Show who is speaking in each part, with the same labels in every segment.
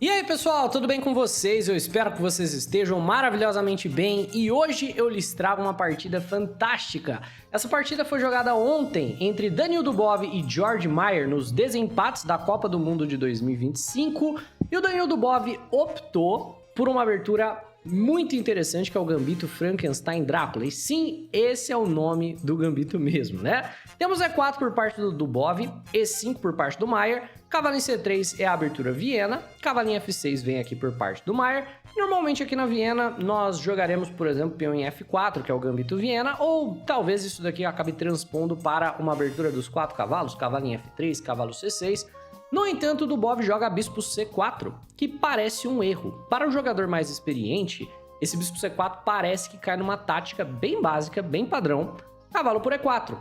Speaker 1: E aí pessoal, tudo bem com vocês? Eu espero que vocês estejam maravilhosamente bem e hoje eu lhes trago uma partida fantástica. Essa partida foi jogada ontem entre Daniil Dubov e George Maier nos desempates da Copa do Mundo de 2025 e o Daniil Dubov optou por uma abertura muito interessante que é o Gambito Frankenstein Drácula. E sim, esse é o nome do Gambito mesmo, né? Temos E4 por parte do Dubov, E5 por parte do Maier, cavalo em C3 é a abertura Viena, cavalinho F6 vem aqui por parte do Maier. Normalmente aqui na Viena nós jogaremos, por exemplo, peão em F4, que é o Gambito Viena, ou talvez isso daqui acabe transpondo para uma abertura dos 4 cavalos, cavalo em F3, cavalo C6. No entanto, o Dubov joga bispo C4, que parece um erro. Para o jogador mais experiente, esse bispo C4 parece que cai numa tática bem básica, bem padrão, cavalo por E4.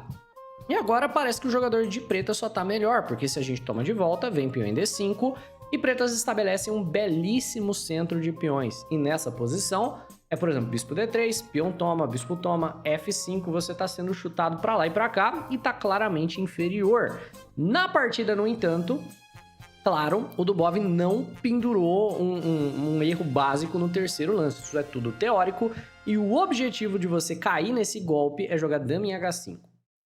Speaker 1: E agora parece que o jogador de preta só tá melhor, porque se a gente toma de volta, vem peão em D5, e pretas estabelecem um belíssimo centro de peões. E nessa posição, por exemplo, bispo D3, peão toma, bispo toma, F5, você tá sendo chutado para lá e para cá, e tá claramente inferior. Na partida, no entanto, claro, o Dubov não pendurou um erro básico no terceiro lance. Isso é tudo teórico. E o objetivo de você cair nesse golpe é jogar dama em H5.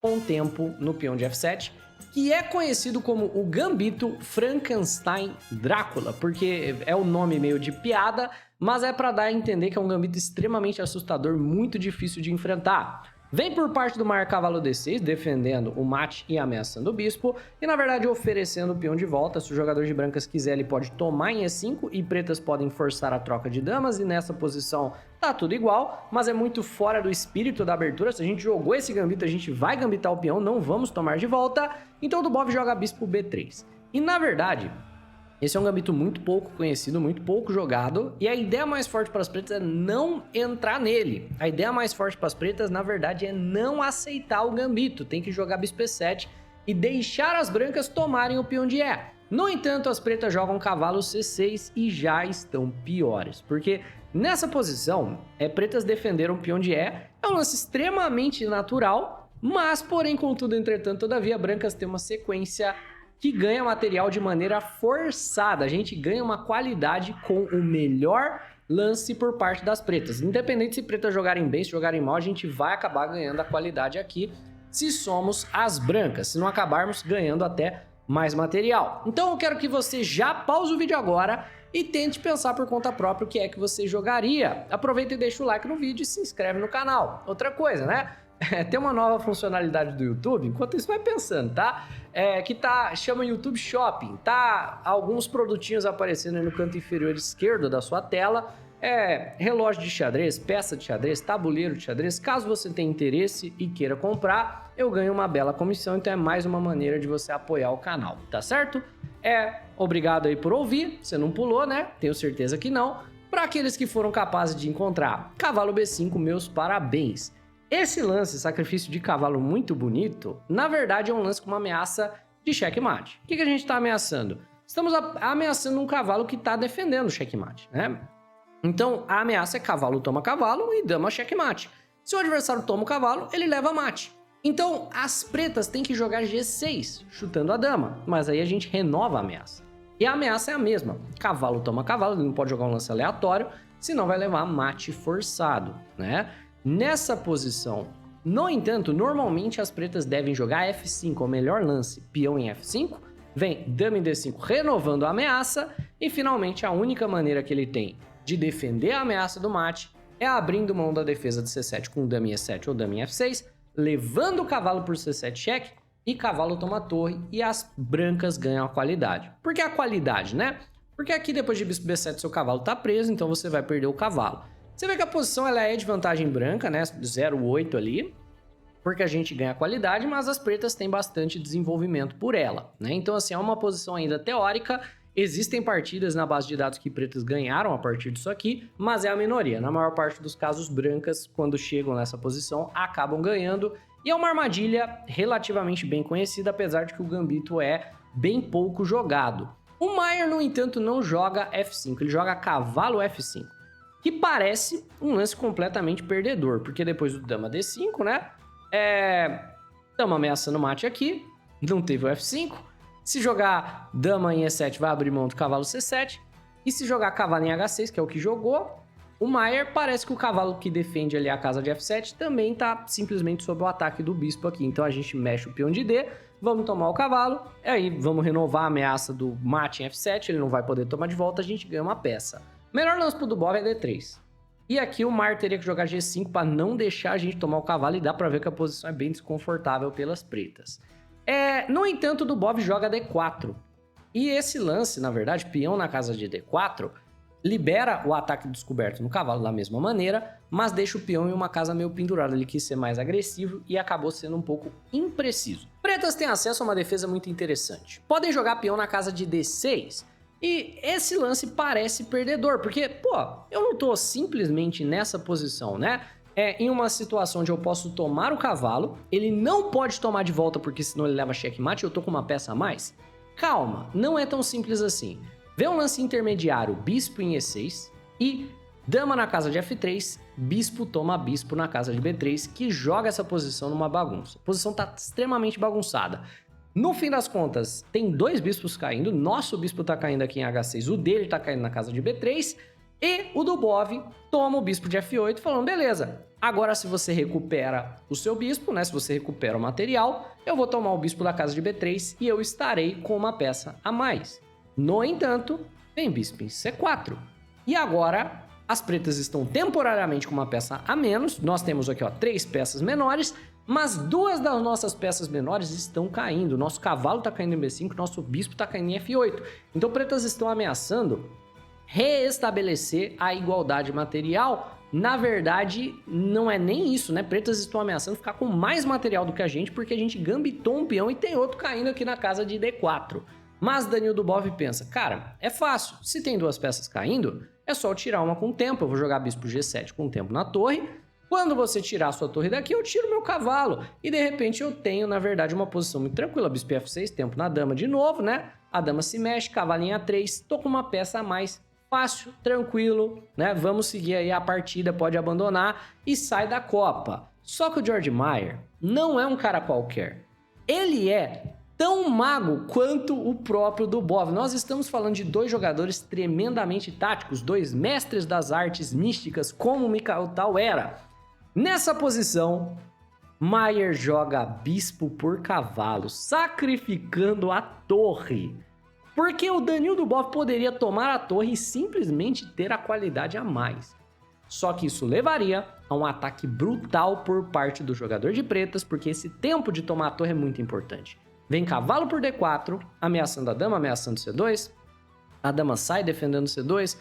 Speaker 1: Com tempo no peão de F7, que é conhecido como o Gambito Frankenstein Drácula. Porque é o nome meio de piada, mas é para dar a entender que é um gambito extremamente assustador, muito difícil de enfrentar. Vem por parte do Maier cavalo D6, defendendo o mate e ameaçando o bispo, e na verdade oferecendo o peão de volta. Se o jogador de brancas quiser, ele pode tomar em E5, e pretas podem forçar a troca de damas, e nessa posição tá tudo igual, mas é muito fora do espírito da abertura. Se a gente jogou esse gambito, a gente vai gambitar o peão, não vamos tomar de volta, então o Dubov joga bispo B3. E na verdade, esse é um gambito muito pouco conhecido, muito pouco jogado, e a ideia mais forte para as pretas é não entrar nele. A ideia mais forte para as pretas, na verdade, é não aceitar o gambito. Tem que jogar bispo E7 e deixar as brancas tomarem o peão de E. No entanto, as pretas jogam cavalo C6 e já estão piores, porque nessa posição, pretas defenderam o peão de E, é um lance extremamente natural, mas, porém, contudo, entretanto, todavia, brancas têm uma sequência que ganha material de maneira forçada. A gente ganha uma qualidade com o melhor lance por parte das pretas. Independente se pretas jogarem bem, se jogarem mal, a gente vai acabar ganhando a qualidade aqui se somos as brancas, se não acabarmos ganhando até mais material. Então eu quero que você já pause o vídeo agora e tente pensar por conta própria o que é que você jogaria. Aproveita e deixa o like no vídeo e se inscreve no canal. Outra coisa, né? Tem uma nova funcionalidade do YouTube, enquanto isso vai pensando, tá? Que chama YouTube Shopping, tá? Alguns produtinhos aparecendo aí no canto inferior esquerdo da sua tela. Relógio de xadrez, peça de xadrez, tabuleiro de xadrez. Caso você tenha interesse e queira comprar, eu ganho uma bela comissão, então é mais uma maneira de você apoiar o canal, tá certo? Obrigado aí por ouvir, você não pulou, né? Tenho certeza que não. Para aqueles que foram capazes de encontrar cavalo B5, meus parabéns. Esse lance, sacrifício de cavalo muito bonito, na verdade é um lance com uma ameaça de checkmate. O que a gente está ameaçando? Estamos ameaçando um cavalo que está defendendo o checkmate, né? Então a ameaça é cavalo toma cavalo e dama checkmate. Se o adversário toma o cavalo, ele leva mate. Então as pretas têm que jogar G6, chutando a dama, mas aí a gente renova a ameaça. E a ameaça é a mesma, cavalo toma cavalo, ele não pode jogar um lance aleatório, senão vai levar mate forçado, né? Nessa posição, no entanto, normalmente as pretas devem jogar F5, o melhor lance, peão em F5, vem dama em D5 renovando a ameaça, e finalmente a única maneira que ele tem de defender a ameaça do mate é abrindo mão da defesa de C7 com dama em E7 ou dama em F6, levando o cavalo por C7 cheque, e cavalo toma torre, e as brancas ganham a qualidade. Por que a qualidade, né? Porque aqui depois de bispo B7 seu cavalo tá preso, então você vai perder o cavalo. Você vê que a posição ela é de vantagem branca, né? 0,8 ali, porque a gente ganha qualidade, mas as pretas têm bastante desenvolvimento por ela, né? Então, assim, é uma posição ainda teórica. Existem partidas na base de dados que pretas ganharam a partir disso aqui, mas é a minoria. Na maior parte dos casos, brancas, quando chegam nessa posição, acabam ganhando. E é uma armadilha relativamente bem conhecida, apesar de que o gambito é bem pouco jogado. O Maier, no entanto, não joga F5, ele joga cavalo F5. Que parece um lance completamente perdedor, porque depois do dama D5, né? Dama ameaçando mate aqui, não teve o F5. Se jogar dama em E7, vai abrir mão do cavalo C7. E se jogar cavalo em H6, que é o que jogou, o Maier parece que o cavalo que defende ali a casa de F7 também tá simplesmente sob o ataque do bispo aqui. Então a gente mexe o peão de D, vamos tomar o cavalo, e aí vamos renovar a ameaça do mate em F7, ele não vai poder tomar de volta, a gente ganha uma peça. Melhor lance pro Dubov é D3. E aqui o Maier teria que jogar G5 para não deixar a gente tomar o cavalo, e dá para ver que a posição é bem desconfortável pelas pretas. No entanto, o Dubov joga D4. E esse lance, na verdade, peão na casa de D4, libera o ataque descoberto no cavalo da mesma maneira, mas deixa o peão em uma casa meio pendurada. Ele quis ser mais agressivo e acabou sendo um pouco impreciso. Pretas têm acesso a uma defesa muito interessante. Podem jogar peão na casa de D6, e esse lance parece perdedor, porque, pô, eu não tô simplesmente nessa posição, né? Em uma situação onde eu posso tomar o cavalo, ele não pode tomar de volta porque senão ele leva checkmate, eu tô com uma peça a mais. Calma, não é tão simples assim. Vê um lance intermediário, bispo em E6 e dama na casa de F3, bispo toma bispo na casa de B3, que joga essa posição numa bagunça. A posição tá extremamente bagunçada. No fim das contas, tem dois bispos caindo, nosso bispo tá caindo aqui em H6, o dele tá caindo na casa de B3, e o Dubov toma o bispo de F8 falando, beleza, agora se você recupera o seu bispo, né, se você recupera o material, eu vou tomar o bispo da casa de B3 e eu estarei com uma peça a mais. No entanto, vem bispo em C4. E agora, as pretas estão temporariamente com uma peça a menos, nós temos aqui, ó, 3 peças menores, mas 2 das nossas peças menores estão caindo. Nosso cavalo está caindo em B5, nosso bispo está caindo em F8. Então, pretas estão ameaçando reestabelecer a igualdade material. Na verdade, não é nem isso, né? Pretas estão ameaçando ficar com mais material do que a gente, porque a gente gambitou um peão e tem outro caindo aqui na casa de D4. Mas Daniel Dubov pensa, cara, é fácil. Se tem 2 peças caindo, é só eu tirar uma com o tempo. Eu vou jogar bispo G7 com o tempo na torre. Quando você tirar a sua torre daqui, eu tiro meu cavalo. E de repente eu tenho, na verdade, uma posição muito tranquila. Bispo F6, tempo na dama de novo, né? A dama se mexe, cavalinho A3. Tô com uma peça a mais. Fácil, tranquilo, né? Vamos seguir aí a partida, pode abandonar e sai da Copa. Só que o George Maier não é um cara qualquer. Ele é tão mago quanto o próprio Dubov. Nós estamos falando de 2 jogadores tremendamente táticos, 2 mestres das artes místicas, como o Mikhail Tal era. Nessa posição, Maier joga bispo por cavalo, sacrificando a torre. Porque o Daniel Dubov poderia tomar a torre e simplesmente ter a qualidade a mais. Só que isso levaria a um ataque brutal por parte do jogador de pretas, porque esse tempo de tomar a torre é muito importante. Vem cavalo por D4, ameaçando a dama, ameaçando C2. A dama sai defendendo C2.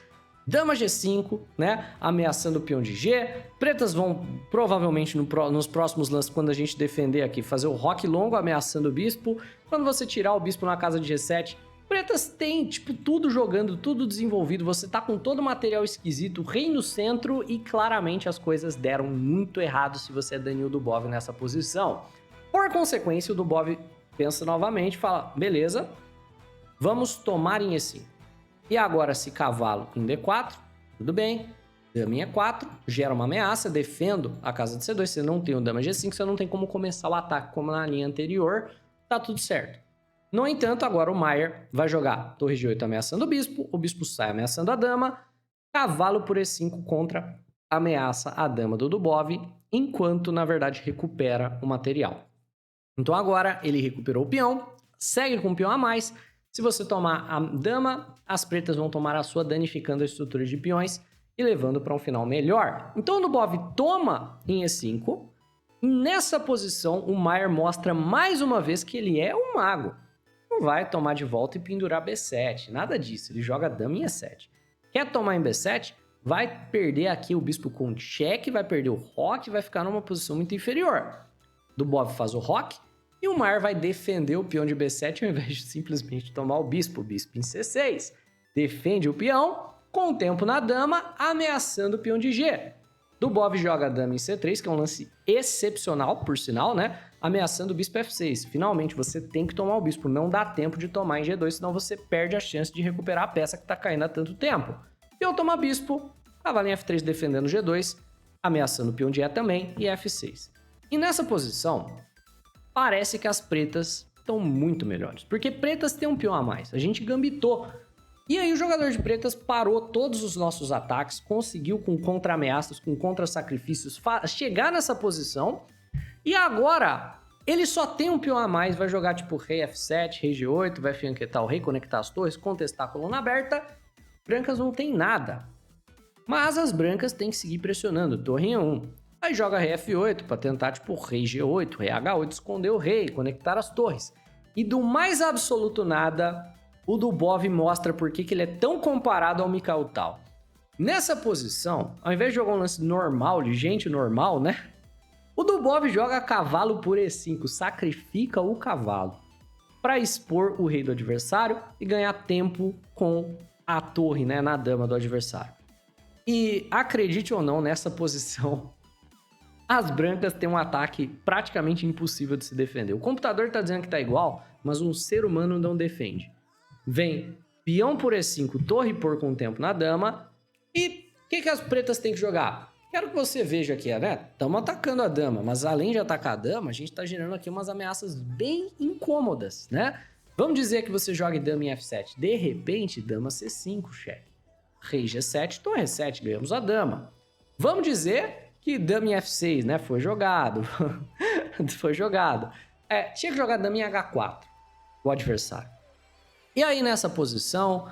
Speaker 1: Dama G5, né? Ameaçando o peão de G. Pretas vão provavelmente nos próximos lances, quando a gente defender aqui, fazer o roque longo ameaçando o bispo. Quando você tirar o bispo na casa de G7, pretas têm, tipo, tudo jogando, tudo desenvolvido. Você tá com todo o material esquisito, rei no centro e claramente as coisas deram muito errado se você é Daniel Dubov nessa posição. Por consequência, o Dubov pensa novamente, fala, beleza, vamos tomar em E5. E agora se cavalo em D4, tudo bem, dama em E4, gera uma ameaça, defendo a casa de C2, você não tem o dama G5, você não tem como começar o ataque como na linha anterior, tá tudo certo. No entanto, agora o Maier vai jogar torre G8 ameaçando o bispo sai ameaçando a dama, cavalo por E5 contra ameaça a dama do Dubov, enquanto na verdade recupera o material. Então agora ele recuperou o peão, segue com um peão a mais. Se você tomar a dama, as pretas vão tomar a sua, danificando a estrutura de peões e levando para um final melhor. Então o Dubov toma em E5. E nessa posição o Maier mostra mais uma vez que ele é um mago. Não vai tomar de volta e pendurar B7, nada disso. Ele joga dama em E7. Quer tomar em B7? Vai perder aqui o bispo com cheque, vai perder o roque, vai ficar numa posição muito inferior. Dubov faz o roque e o Maier vai defender o peão de B7 ao invés de simplesmente tomar o bispo em C6. Defende o peão, com o tempo na dama, ameaçando o peão de G. Dubov joga a dama em C3, que é um lance excepcional, por sinal, né? Ameaçando o bispo F6. Finalmente, você tem que tomar o bispo, não dá tempo de tomar em G2, senão você perde a chance de recuperar a peça que tá caindo há tanto tempo. Peão toma bispo, cavalo em F3 defendendo G2, ameaçando o peão de E também e F6. E nessa posição, parece que as pretas estão muito melhores, porque pretas têm um peão a mais. A gente gambitou E aí o jogador de pretas parou todos os nossos ataques, conseguiu com contra-ameaças, com contra-sacrifícios, chegar nessa posição. E agora, ele só tem um peão a mais, vai jogar tipo rei F7, rei G8, vai fianquetar o rei, conectar as torres, contestar a coluna aberta. Brancas não tem nada. Mas as brancas têm que seguir pressionando, torre em 1. Aí joga rei F8 para tentar tipo rei G8, rei H8, esconder o rei, conectar as torres. E do mais absoluto nada, o Dubov mostra por que ele é tão comparado ao Mikhail Tal. Nessa posição, ao invés de jogar um lance normal, de gente normal, né? O Dubov joga cavalo por E5, sacrifica o cavalo para expor o rei do adversário e ganhar tempo com a torre, né, na dama do adversário. E acredite ou não, nessa posição, as brancas têm um ataque praticamente impossível de se defender. O computador tá dizendo que tá igual, mas um ser humano não defende. Vem peão por E5, torre por com tempo na dama. E o que as pretas têm que jogar? Quero que você veja aqui, né? Estamos atacando a dama, mas além de atacar a dama, a gente está gerando aqui umas ameaças bem incômodas, né? Vamos dizer que você jogue dama em F7. De repente, dama C5, chefe. Rei G7, torre E7, ganhamos a dama. Vamos dizer que dama em F6, né? Foi jogado. Foi jogado. Tinha que jogar dama em H4, o adversário. E aí, nessa posição,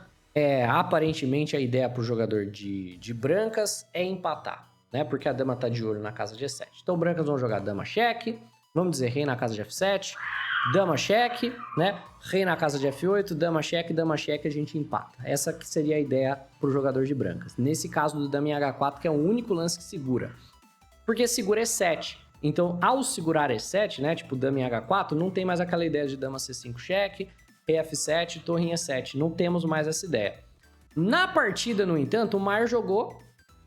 Speaker 1: aparentemente a ideia para o jogador de brancas é empatar, né? Porque a dama tá de olho na casa de E7. Então, brancas vão jogar dama cheque, vamos dizer rei na casa de F7, dama cheque, né? Rei na casa de F8, dama cheque, a gente empata. Essa que seria a ideia para o jogador de brancas. Nesse caso do dama em H4, que é o único lance que segura. Porque segura E7. Então, ao segurar E7, né? Tipo, dama em H4, não tem mais aquela ideia de dama C5 cheque, rei F7, torre em E7. Não temos mais essa ideia. Na partida, no entanto, o Maier jogou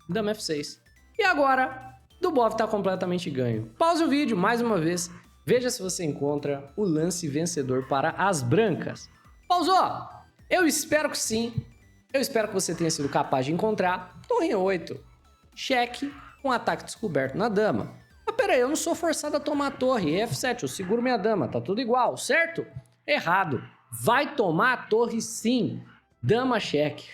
Speaker 1: dama F6. E agora, Dubov está completamente ganho. Pause o vídeo mais uma vez. Veja se você encontra o lance vencedor para as brancas. Pausou? Eu espero que sim. Eu espero que você tenha sido capaz de encontrar torre em 8. Cheque com ataque descoberto na dama. Mas peraí, eu não sou forçado a tomar a torre. F7, eu seguro minha dama. Tá tudo igual, certo? Errado. Vai tomar a torre sim. Dama cheque.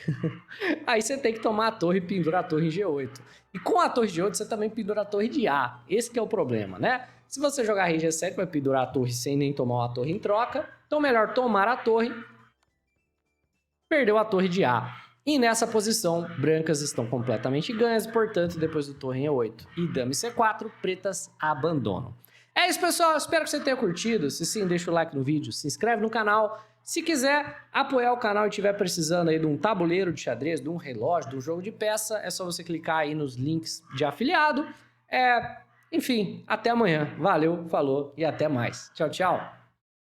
Speaker 1: Aí você tem que tomar a torre e pendurar a torre em G8. E com a torre de G8 você também pendura a torre de A. Esse que é o problema, né? Se você jogar rei G7 vai pendurar a torre sem nem tomar uma torre em troca. Então melhor tomar a torre. Perdeu a torre de A. E nessa posição, brancas estão completamente ganhas. Portanto, depois do torre em E8 e dama em C4, pretas abandonam. É isso, pessoal. Espero que você tenha curtido. Se sim, deixa o like no vídeo. Se inscreve no canal. Se quiser apoiar o canal e estiver precisando aí de um tabuleiro de xadrez, de um relógio, de um jogo de peça, é só você clicar aí nos links de afiliado. Enfim, até amanhã. Valeu, falou e até mais. Tchau, tchau.